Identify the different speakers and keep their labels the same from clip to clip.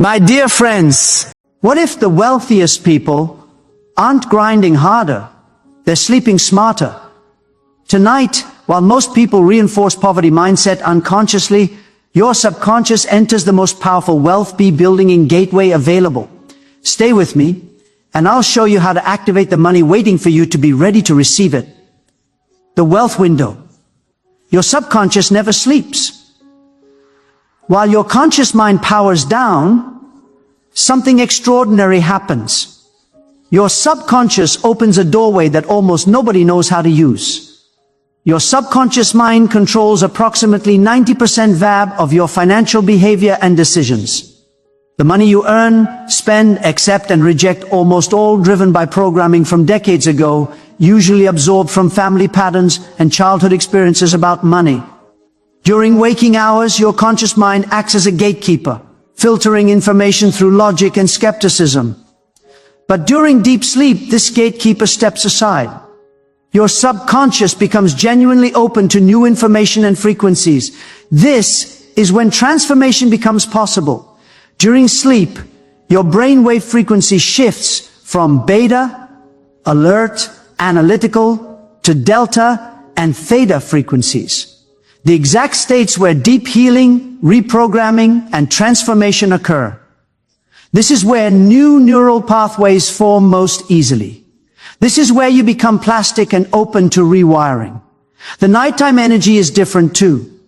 Speaker 1: My dear friends, what if the wealthiest people aren't grinding harder, they're sleeping smarter? Tonight, while most people reinforce poverty mindset unconsciously, your subconscious enters the most powerful wealth-building gateway available. Stay with me, and I'll show you how to activate the money waiting for you to be ready to receive it. The wealth window. Your subconscious never sleeps. While your conscious mind powers down, something extraordinary happens. Your subconscious opens a doorway that almost nobody knows how to use. Your subconscious mind controls approximately 90% VAB of your financial behavior and decisions. The money you earn, spend, accept, and reject, almost all driven by programming from decades ago, usually absorbed from family patterns and childhood experiences about money. During waking hours, your conscious mind acts as a gatekeeper, filtering information through logic and skepticism. But during deep sleep, this gatekeeper steps aside. Your subconscious becomes genuinely open to new information and frequencies. This is when transformation becomes possible. During sleep, your brainwave frequency shifts from beta, alert, analytical, to delta and theta frequencies. The exact states where deep healing, reprogramming, and transformation occur. This is where new neural pathways form most easily. This is where you become plastic and open to rewiring. The nighttime energy is different too.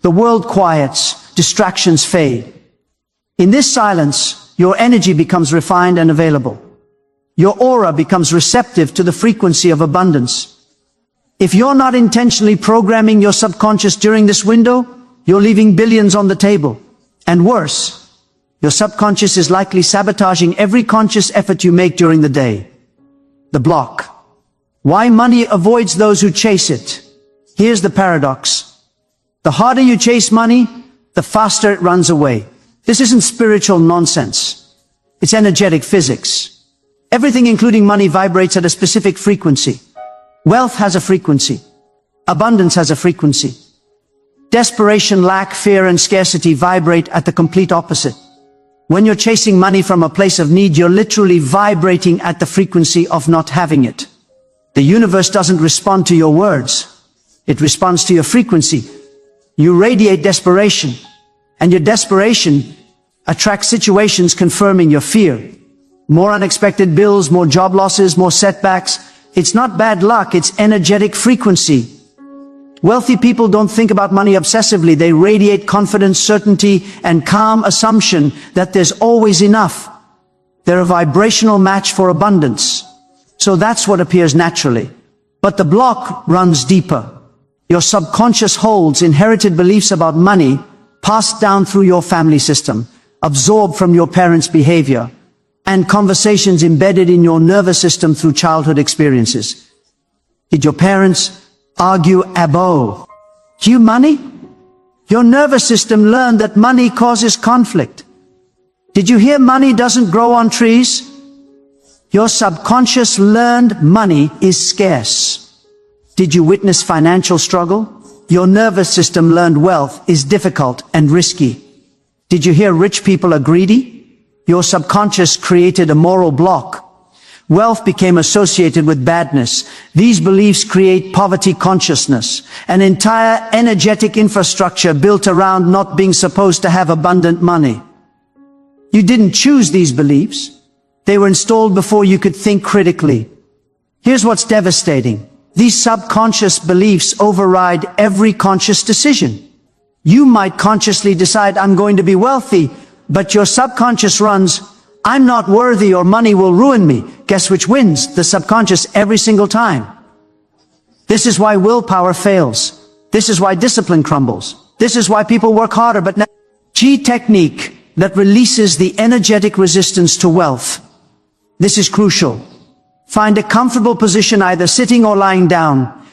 Speaker 1: The world quiets, distractions fade. In this silence, your energy becomes refined and available. Your aura becomes receptive to the frequency of abundance. If you're not intentionally programming your subconscious during this window, you're leaving billions on the table. And worse, your subconscious is likely sabotaging every conscious effort you make during the day. The block. Why money avoids those who chase it. Here's the paradox. The harder you chase money, the faster it runs away. This isn't spiritual nonsense. It's energetic physics. Everything, including money, vibrates at a specific frequency. Wealth has a frequency. Abundance has a frequency. Desperation, lack, fear, and scarcity vibrate at the complete opposite. When you're chasing money from a place of need, you're literally vibrating at the frequency of not having it. The universe doesn't respond to your words. It responds to your frequency. You radiate desperation, and your desperation attracts situations confirming your fear. More unexpected bills, more job losses, more setbacks. It's not bad luck, it's energetic frequency. Wealthy people don't think about money obsessively. They radiate confidence, certainty, and calm assumption that there's always enough. They're a vibrational match for abundance. So that's what appears naturally. But the block runs deeper. Your subconscious holds inherited beliefs about money, passed down through your family system, absorbed from your parents' behavior, and conversations embedded in your nervous system through childhood experiences. Did your parents argue about you money? Your nervous system learned that money causes conflict. Did you hear money doesn't grow on trees? Your subconscious learned money is scarce. Did you witness financial struggle? Your nervous system learned wealth is difficult and risky. Did you hear rich people are greedy? Your subconscious created a moral block. Wealth became associated with badness. These beliefs create poverty consciousness, an entire energetic infrastructure built around not being supposed to have abundant money. You didn't choose these beliefs. They were installed before you could think critically. Here's what's devastating. These subconscious beliefs override every conscious decision. You might consciously decide, I'm going to be wealthy, but your subconscious runs, I'm not worthy or money will ruin me. Guess which wins? The subconscious every single time. This is why willpower fails. This is why discipline crumbles. This is why people work harder but never. G technique that releases the energetic resistance to wealth. This is crucial. Find a comfortable position, either sitting or lying down.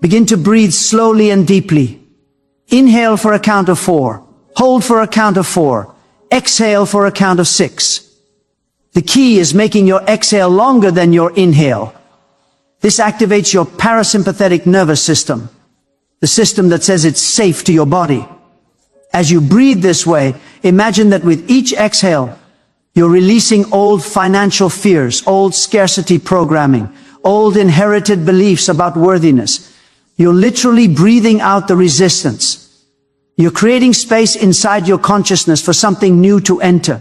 Speaker 1: Begin to breathe slowly and deeply. Inhale for a count of 4. Hold for a count of 4. Exhale for a count of 6. The key is making your exhale longer than your inhale. This activates your parasympathetic nervous system, the system that says it's safe to your body. As you breathe this way, Imagine that with each exhale, you're releasing old financial fears, old scarcity programming, old inherited beliefs about worthiness. You're literally breathing out the resistance. You're creating space inside your consciousness for something new to enter.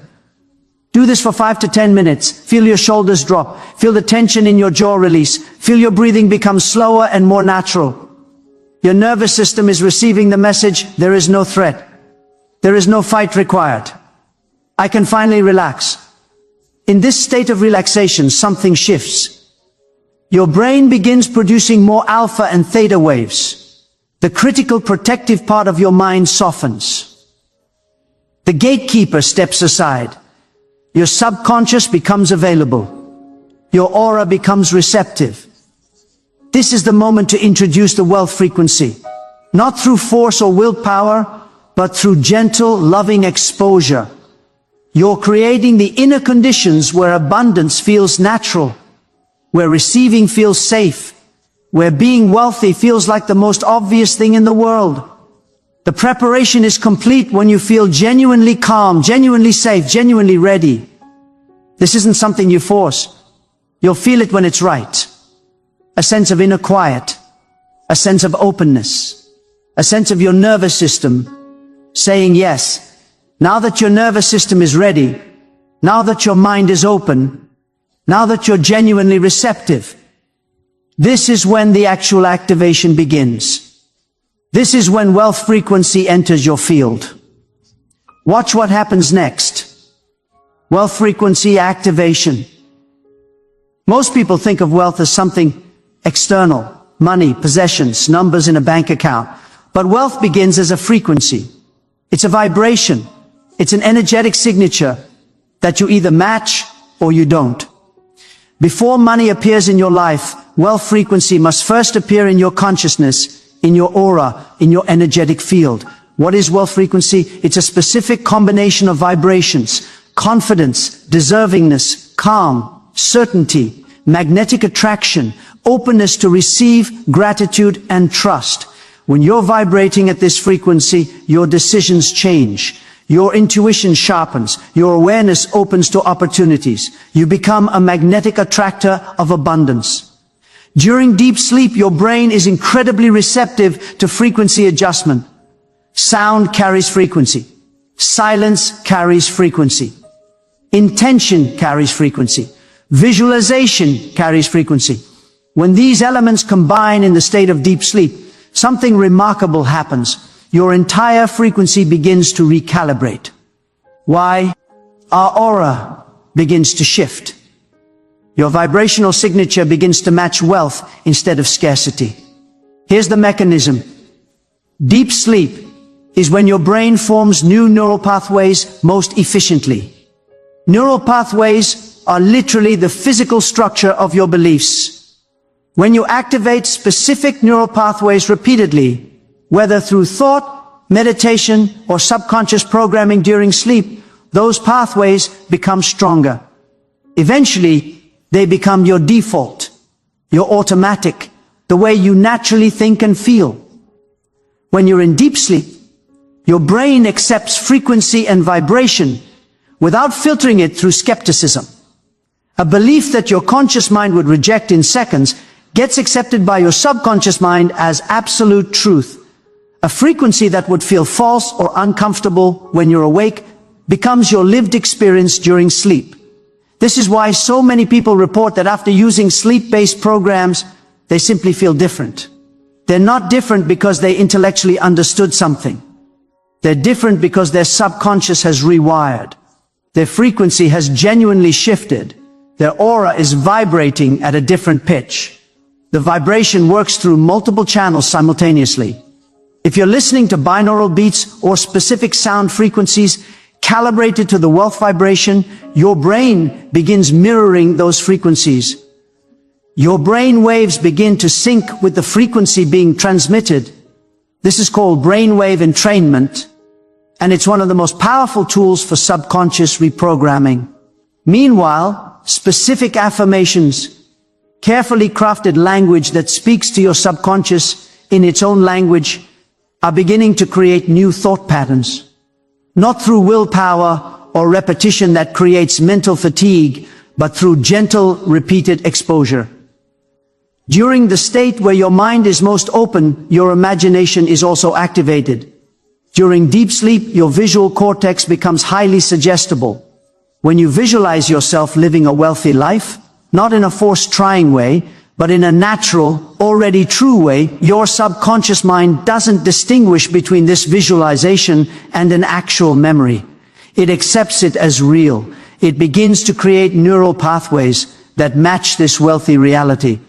Speaker 1: Do this for 5 to 10 minutes. Feel your shoulders drop. Feel the tension in your jaw release. Feel your breathing become slower and more natural. Your nervous system is receiving the message, there is no threat. There is no fight required. I can finally relax. In this state of relaxation, something shifts. Your brain begins producing more alpha and theta waves. The critical protective part of your mind softens. The gatekeeper steps aside. Your subconscious becomes available. Your aura becomes receptive. This is the moment to introduce the wealth frequency, not through force or willpower, but through gentle, loving exposure. You're creating the inner conditions where abundance feels natural, where receiving feels safe, where being wealthy feels like the most obvious thing in the world. The preparation is complete when you feel genuinely calm, genuinely safe, genuinely ready. This isn't something you force. You'll feel it when it's right. A sense of inner quiet, a sense of openness, a sense of your nervous system saying yes. Now that your nervous system is ready, now that your mind is open, now that you're genuinely receptive, this is when the actual activation begins. This is when wealth frequency enters your field. Watch what happens next. Wealth frequency activation. Most people think of wealth as something external, money, possessions, numbers in a bank account. But wealth begins as a frequency. It's a vibration. It's an energetic signature that you either match or you don't. Before money appears in your life, wealth frequency must first appear in your consciousness, in your aura, in your energetic field. What is wealth frequency? It's a specific combination of vibrations: confidence, deservingness, calm, certainty, magnetic attraction, openness to receive, gratitude, and trust. When you're vibrating at this frequency, your decisions change. Your intuition sharpens. Your awareness opens to opportunities. You become a magnetic attractor of abundance. During deep sleep, your brain is incredibly receptive to frequency adjustment. Sound carries frequency. Silence carries frequency. Intention carries frequency. Visualization carries frequency. When these elements combine in the state of deep sleep, something remarkable happens. Your entire frequency begins to recalibrate. Why? Our aura begins to shift. Your vibrational signature begins to match wealth instead of scarcity. Here's the mechanism. Deep sleep is when your brain forms new neural pathways most efficiently. Neural pathways are literally the physical structure of your beliefs. When you activate specific neural pathways repeatedly, whether through thought, meditation, or subconscious programming during sleep, those pathways become stronger. Eventually, they become your default, your automatic, the way you naturally think and feel. When you're in deep sleep, your brain accepts frequency and vibration without filtering it through skepticism. A belief that your conscious mind would reject in seconds gets accepted by your subconscious mind as absolute truth. A frequency that would feel false or uncomfortable when you're awake becomes your lived experience during sleep. This is why so many people report that after using sleep-based programs, they simply feel different. They're not different because they intellectually understood something. They're different because their subconscious has rewired. Their frequency has genuinely shifted. Their aura is vibrating at a different pitch. The vibration works through multiple channels simultaneously. If you're listening to binaural beats or specific sound frequencies calibrated to the wealth vibration, your brain begins mirroring those frequencies. Your brain waves begin to sync with the frequency being transmitted. This is called brainwave entrainment, and it's one of the most powerful tools for subconscious reprogramming. Meanwhile, specific affirmations, carefully crafted language that speaks to your subconscious in its own language, are beginning to create new thought patterns. Not through willpower or repetition that creates mental fatigue, but through gentle, repeated exposure. During the state where your mind is most open, your imagination is also activated. During deep sleep, your visual cortex becomes highly suggestible. When you visualize yourself living a wealthy life, not in a forced trying way, but in a natural, already true way, your subconscious mind doesn't distinguish between this visualization and an actual memory. It accepts it as real. It begins to create neural pathways that match this wealthy reality.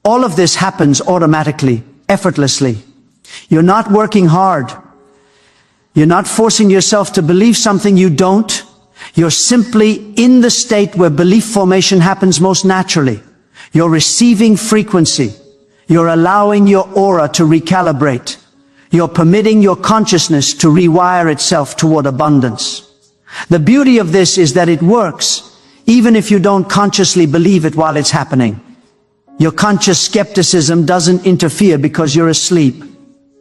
Speaker 1: All of this happens automatically, effortlessly. You're not working hard. You're not forcing yourself to believe something you don't. You're simply in the state where belief formation happens most naturally. You're receiving frequency. You're allowing your aura to recalibrate. You're permitting your consciousness to rewire itself toward abundance. The beauty of this is that it works, even if you don't consciously believe it while it's happening. Your conscious skepticism doesn't interfere because you're asleep.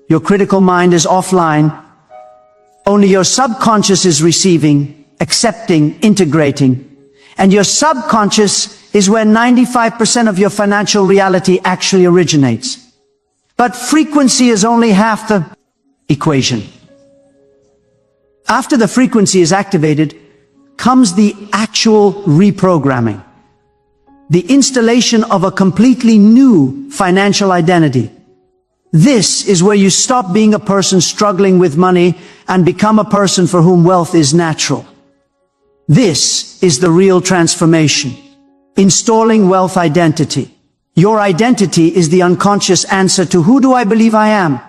Speaker 1: Your critical mind is offline. Only your subconscious is receiving, accepting, integrating. And your subconscious is where 95% of your financial reality actually originates. But frequency is only half the equation. After the frequency is activated, comes the actual reprogramming. The installation of a completely new financial identity. This is where you stop being a person struggling with money and become a person for whom wealth is natural. This is the real transformation. Installing wealth identity. Your identity is the unconscious answer to who do I believe I am?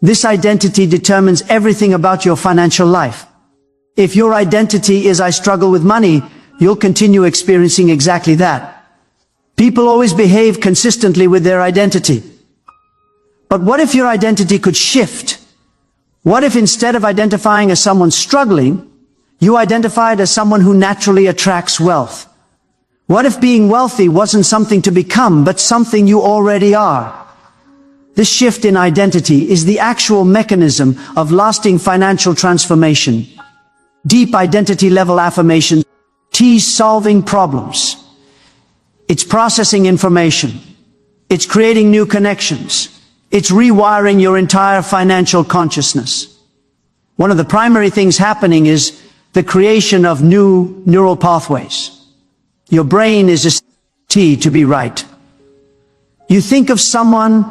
Speaker 1: This identity determines everything about your financial life. If your identity is I struggle with money, you'll continue experiencing exactly that. People always behave consistently with their identity. But what if your identity could shift? What if instead of identifying as someone struggling, you identified as someone who naturally attracts wealth? What if being wealthy wasn't something to become, but something you already are? This shift in identity is the actual mechanism of lasting financial transformation. Deep identity level affirmation. T's solving problems. It's processing information. It's creating new connections. It's rewiring your entire financial consciousness. One of the primary things happening is the creation of new neural pathways. Your brain is a T to be right. You think of someone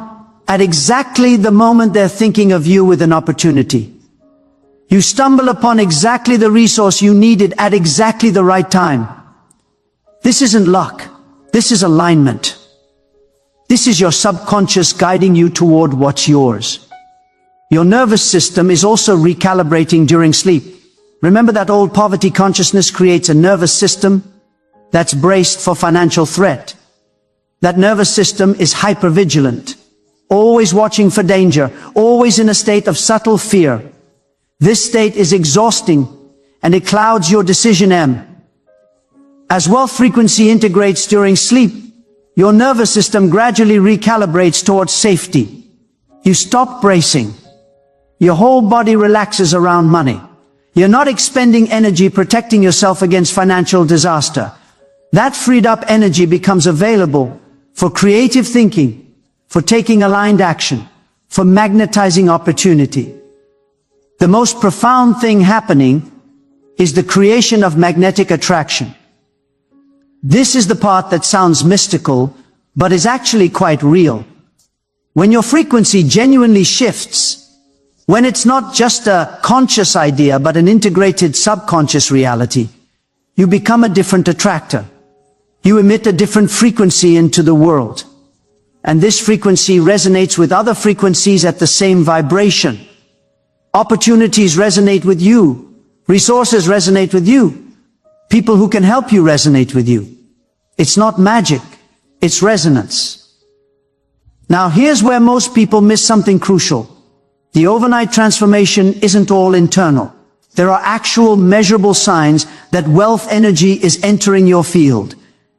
Speaker 1: at exactly the moment they're thinking of you with an opportunity. You stumble upon exactly the resource you needed at exactly the right time. This isn't luck. This is alignment. This is your subconscious guiding you toward what's yours. Your nervous system is also recalibrating during sleep. Remember that old poverty consciousness creates a nervous system that's braced for financial threat. That nervous system is hypervigilant, always watching for danger, always in a state of subtle fear. This state is exhausting and it clouds your decision M. As wealth frequency integrates during sleep, your nervous system gradually recalibrates towards safety. You stop bracing. Your whole body relaxes around money. You're not expending energy protecting yourself against financial disaster. That freed up energy becomes available for creative thinking, for taking aligned action, for magnetizing opportunity. The most profound thing happening is the creation of magnetic attraction. This is the part that sounds mystical, but is actually quite real. When your frequency genuinely shifts, when it's not just a conscious idea, but an integrated subconscious reality, you become a different attractor. You emit a different frequency into the world. And this frequency resonates with other frequencies at the same vibration. Opportunities resonate with you. Resources resonate with you. People who can help you resonate with you. It's not magic, it's resonance. Now here's where most people miss something crucial. The overnight transformation isn't all internal. There are actual measurable signs that wealth energy is entering your field.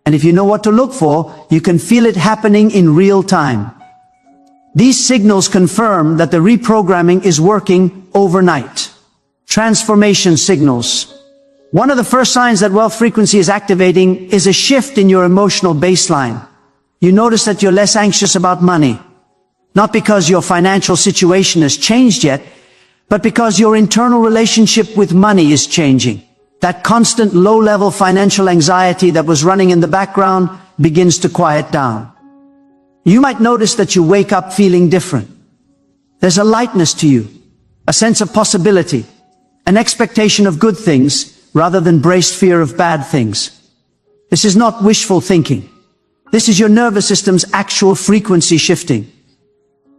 Speaker 1: And if you know what to look for, you can feel it happening in real time. These signals confirm that the reprogramming is working overnight. Transformation signals. One of the first signs that wealth frequency is activating is a shift in your emotional baseline. You notice that you're less anxious about money. Not because your financial situation has changed yet, but because your internal relationship with money is changing. That constant low-level financial anxiety that was running in the background begins to quiet down. You might notice that you wake up feeling different. There's a lightness to you, a sense of possibility, an expectation of good things rather than braced fear of bad things. This is not wishful thinking. This is your nervous system's actual frequency shifting.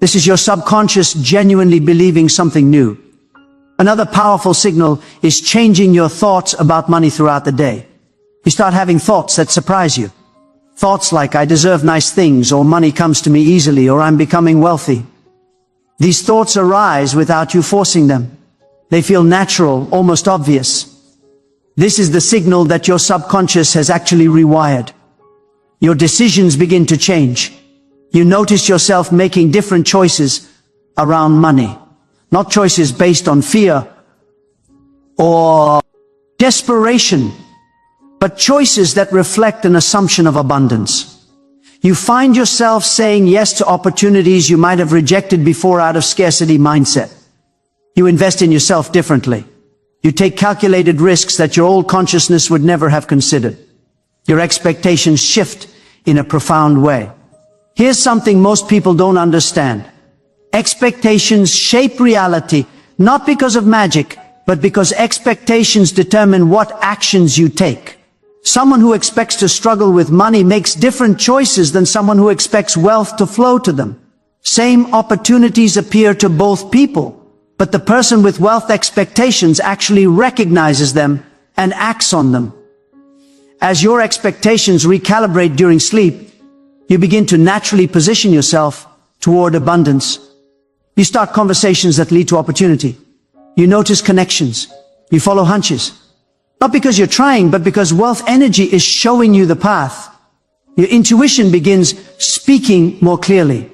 Speaker 1: This is your subconscious genuinely believing something new. Another powerful signal is changing your thoughts about money throughout the day. You start having thoughts that surprise you. Thoughts like, I deserve nice things, or money comes to me easily, or I'm becoming wealthy. These thoughts arise without you forcing them. They feel natural, almost obvious. This is the signal that your subconscious has actually rewired. Your decisions begin to change. You notice yourself making different choices around money. Not choices based on fear or desperation, but choices that reflect an assumption of abundance. You find yourself saying yes to opportunities you might have rejected before out of scarcity mindset. You invest in yourself differently. You take calculated risks that your old consciousness would never have considered. Your expectations shift in a profound way. Here's something most people don't understand. Expectations shape reality, not because of magic, but because expectations determine what actions you take. Someone who expects to struggle with money makes different choices than someone who expects wealth to flow to them. Same opportunities appear to both people, but the person with wealth expectations actually recognizes them and acts on them. As your expectations recalibrate during sleep, you begin to naturally position yourself toward abundance. You start conversations that lead to opportunity. You notice connections. You follow hunches. Not because you're trying, but because wealth energy is showing you the path. Your intuition begins speaking more clearly.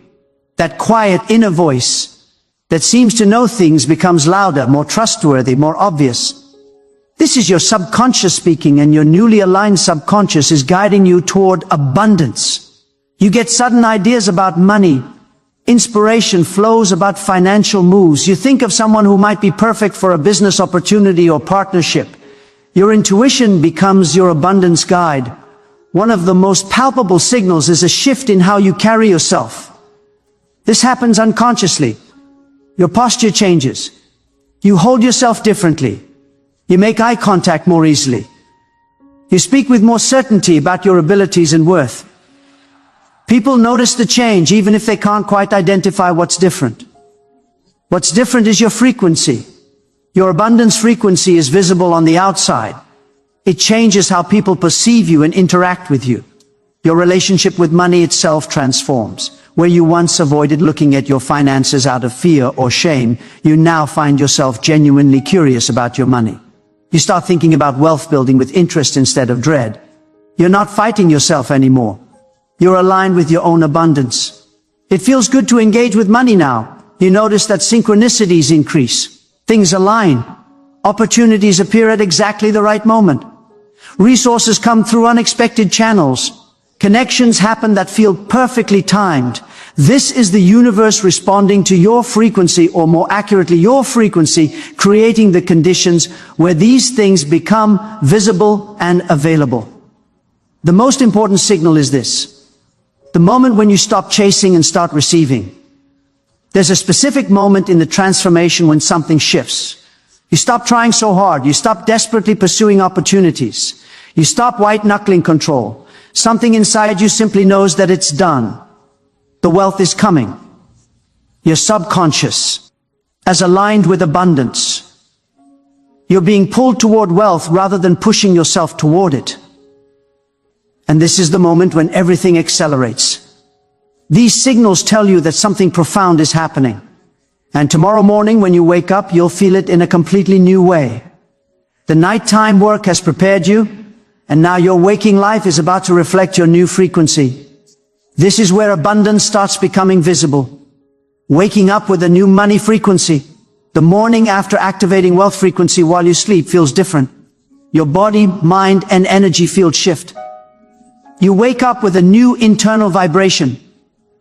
Speaker 1: That quiet inner voice that seems to know things becomes louder, more trustworthy, more obvious. This is your subconscious speaking, and your newly aligned subconscious is guiding you toward abundance. You get sudden ideas about money. Inspiration flows about financial moves. You think of someone who might be perfect for a business opportunity or partnership. Your intuition becomes your abundance guide. One of the most palpable signals is a shift in how you carry yourself. This happens unconsciously. Your posture changes. You hold yourself differently. You make eye contact more easily. You speak with more certainty about your abilities and worth. People notice the change even if they can't quite identify what's different. What's different is your frequency. Your abundance frequency is visible on the outside. It changes how people perceive you and interact with you. Your relationship with money itself transforms. Where you once avoided looking at your finances out of fear or shame, you now find yourself genuinely curious about your money. You start thinking about wealth building with interest instead of dread. You're not fighting yourself anymore. You're aligned with your own abundance. It feels good to engage with money now. You notice that synchronicities increase. Things align. Opportunities appear at exactly the right moment. Resources come through unexpected channels. Connections happen that feel perfectly timed. This is the universe responding to your frequency, or more accurately, your frequency, creating the conditions where these things become visible and available. The most important signal is this: the moment when you stop chasing and start receiving. There's a specific moment in the transformation when something shifts. You stop trying so hard. You stop desperately pursuing opportunities. You stop white-knuckling control. Something inside you simply knows that it's done. The wealth is coming. Your subconscious is aligned with abundance. You're being pulled toward wealth rather than pushing yourself toward it. And this is the moment when everything accelerates. These signals tell you that something profound is happening. And tomorrow morning when you wake up, you'll feel it in a completely new way. The nighttime work has prepared you, and now your waking life is about to reflect your new frequency. This is where abundance starts becoming visible. Waking up with a new money frequency, The morning after activating wealth frequency while you sleep feels different. Your body, mind, and energy field shift. You wake up with a new internal vibration,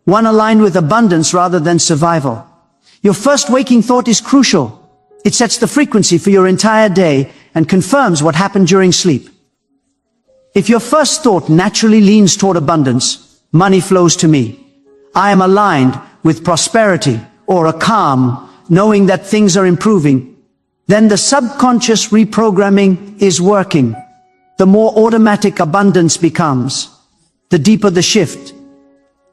Speaker 1: one aligned with abundance rather than survival. Your first waking thought is crucial. It sets the frequency for your entire day and confirms what happened during sleep. If your first thought naturally leans toward abundance, money flows to me. I am aligned with prosperity, or a calm, knowing that things are improving, then the subconscious reprogramming is working. The more automatic abundance becomes, the deeper the shift.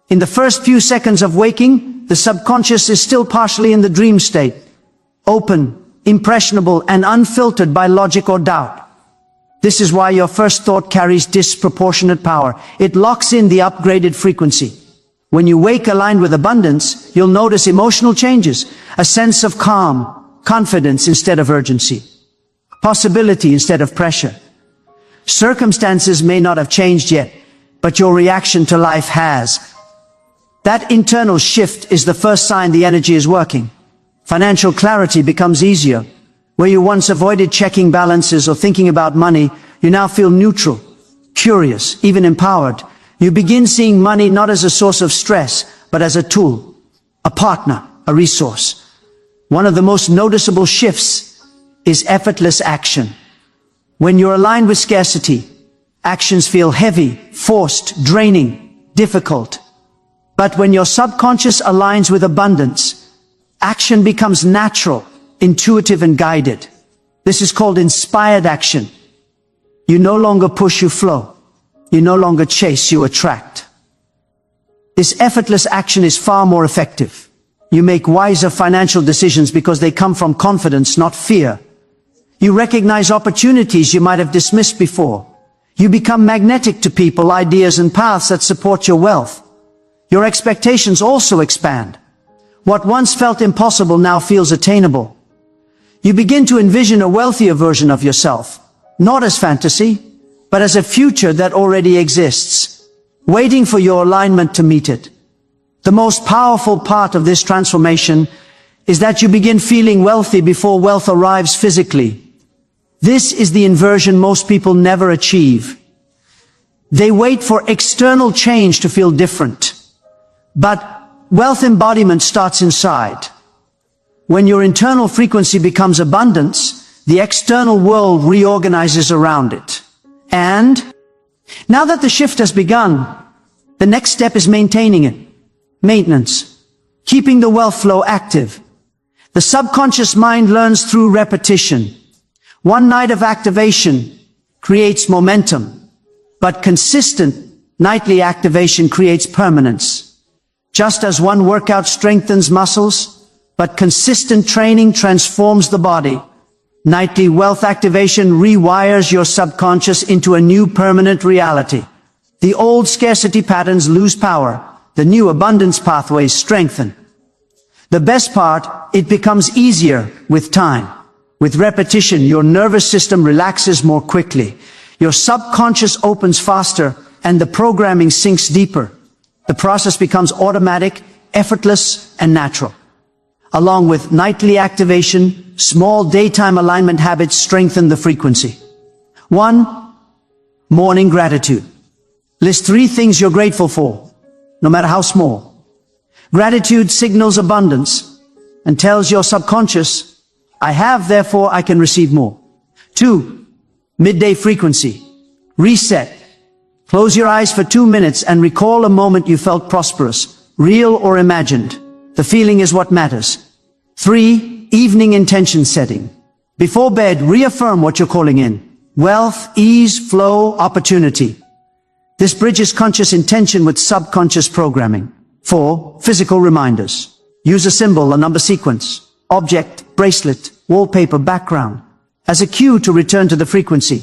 Speaker 1: In the first few seconds of waking, the subconscious is still partially in the dream state, open, impressionable, and unfiltered by logic or doubt. This is why your first thought carries disproportionate power. It locks in the upgraded frequency. When you wake aligned with abundance, you'll notice emotional changes, a sense of calm, confidence instead of urgency, possibility instead of pressure. Circumstances may not have changed yet, but your reaction to life has. That internal shift is the first sign the energy is working. Financial clarity becomes easier. Where you once avoided checking balances or thinking about money, you now feel neutral, curious, even empowered. You begin seeing money not as a source of stress, but as a tool, a partner, a resource. One of the most noticeable shifts is effortless action. When you're aligned with scarcity, actions feel heavy, forced, draining, difficult. But when your subconscious aligns with abundance, action becomes natural, intuitive, and guided. This is called inspired action. You no longer push, you flow. You no longer chase, you attract. This effortless action is far more effective. You make wiser financial decisions because they come from confidence, not fear. You recognize opportunities you might have dismissed before. You become magnetic to people, ideas, and paths that support your wealth. Your expectations also expand. What once felt impossible now feels attainable. You begin to envision a wealthier version of yourself, not as fantasy, but as a future that already exists, waiting for your alignment to meet it. The most powerful part of this transformation is that you begin feeling wealthy before wealth arrives physically. This is the inversion most people never achieve. They wait for external change to feel different. But wealth embodiment starts inside. When your internal frequency becomes abundance, the external world reorganizes around it. And now that the shift has begun, the next step is maintaining it. Maintenance. Keeping the wealth flow active. The subconscious mind learns through repetition. One night of activation creates momentum, but consistent nightly activation creates permanence. Just as one workout strengthens muscles, but consistent training transforms the body. Nightly wealth activation rewires your subconscious into a new permanent reality. The old scarcity patterns lose power. The new abundance pathways strengthen. The best part, it becomes easier with time. With repetition, your nervous system relaxes more quickly. Your subconscious opens faster, and the programming sinks deeper. The process becomes automatic, effortless, and natural. Along with nightly activation, small daytime alignment habits strengthen the frequency. 1. Morning gratitude. List 3 things you're grateful for, no matter how small. Gratitude signals abundance and tells your subconscious, I have, therefore I can receive more. 2. Midday frequency. Reset. Close your eyes for 2 minutes and recall a moment you felt prosperous, real or imagined. The feeling is what matters. 3. Evening intention setting. Before bed, reaffirm what you're calling in. Wealth, ease, flow, opportunity. This bridges conscious intention with subconscious programming. 4. Physical reminders. Use a symbol, a number sequence, object, bracelet, wallpaper, background, as a cue to return to the frequency.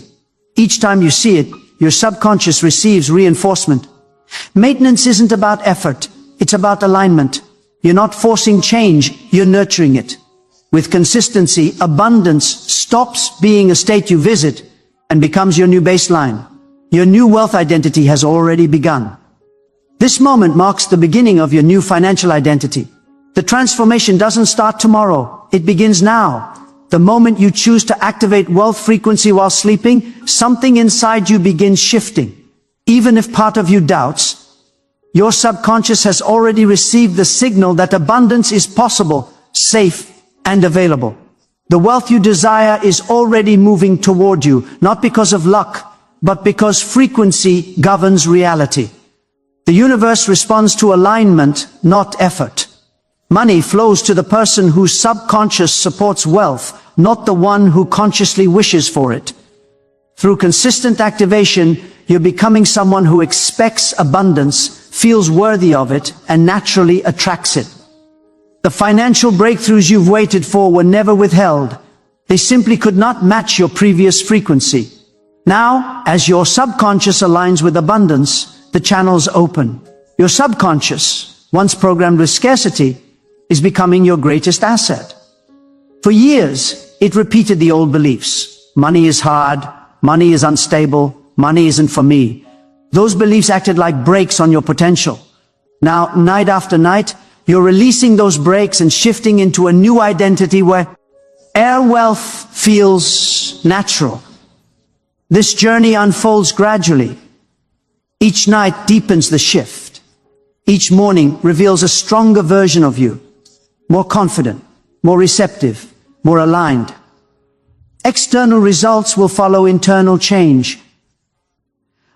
Speaker 1: Each time you see it, your subconscious receives reinforcement. Maintenance isn't about effort, it's about alignment. You're not forcing change, you're nurturing it. With consistency, abundance stops being a state you visit and becomes your new baseline. Your new wealth identity has already begun. This moment marks the beginning of your new financial identity. The transformation doesn't start tomorrow, It begins now. The moment you choose to activate wealth frequency while sleeping, something inside you begins shifting. Even if part of you doubts, your subconscious has already received the signal that abundance is possible, safe, and available. The wealth you desire is already moving toward you, not because of luck, but because frequency governs reality. The universe responds to alignment, not effort. Money flows to the person whose subconscious supports wealth, not the one who consciously wishes for it. Through consistent activation, you're becoming someone who expects abundance, feels worthy of it, and naturally attracts it. The financial breakthroughs you've waited for were never withheld. They simply could not match your previous frequency. Now, as your subconscious aligns with abundance, the channels open. Your subconscious, once programmed with scarcity, is becoming your greatest asset. For years, it repeated the old beliefs. Money is hard, money is unstable, money isn't for me. Those beliefs acted like brakes on your potential. Now, night after night, you're releasing those brakes and shifting into a new identity where air wealth feels natural. This journey unfolds gradually. Each night deepens the shift. Each morning reveals a stronger version of you. More confident, more receptive, more aligned. External results will follow internal change.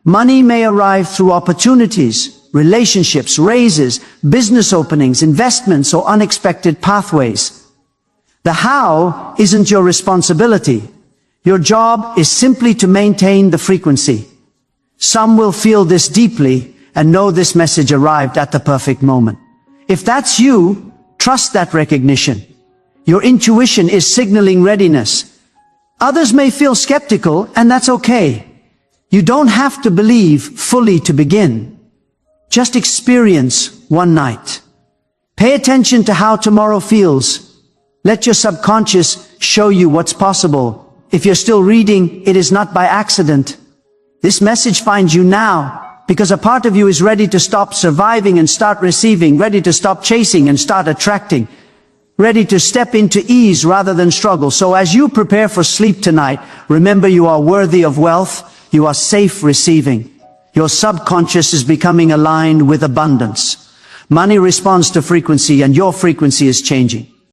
Speaker 1: Money may arrive through opportunities, relationships, raises, business openings, investments, or unexpected pathways. The how isn't your responsibility. Your job is simply to maintain the frequency. Some will feel this deeply and know this message arrived at the perfect moment. If that's you, trust that recognition. Your intuition is signaling readiness. Others may feel skeptical, and that's okay. You don't have to believe fully to begin. Just experience one night. Pay attention to how tomorrow feels. Let your subconscious show you what's possible. If you're still reading, it is not by accident. This message finds you now, because a part of you is ready to stop surviving and start receiving, ready to stop chasing and start attracting, ready to step into ease rather than struggle. So as you prepare for sleep tonight, remember you are worthy of wealth, you are safe receiving. Your subconscious is becoming aligned with abundance. Money responds to frequency, and your frequency is changing.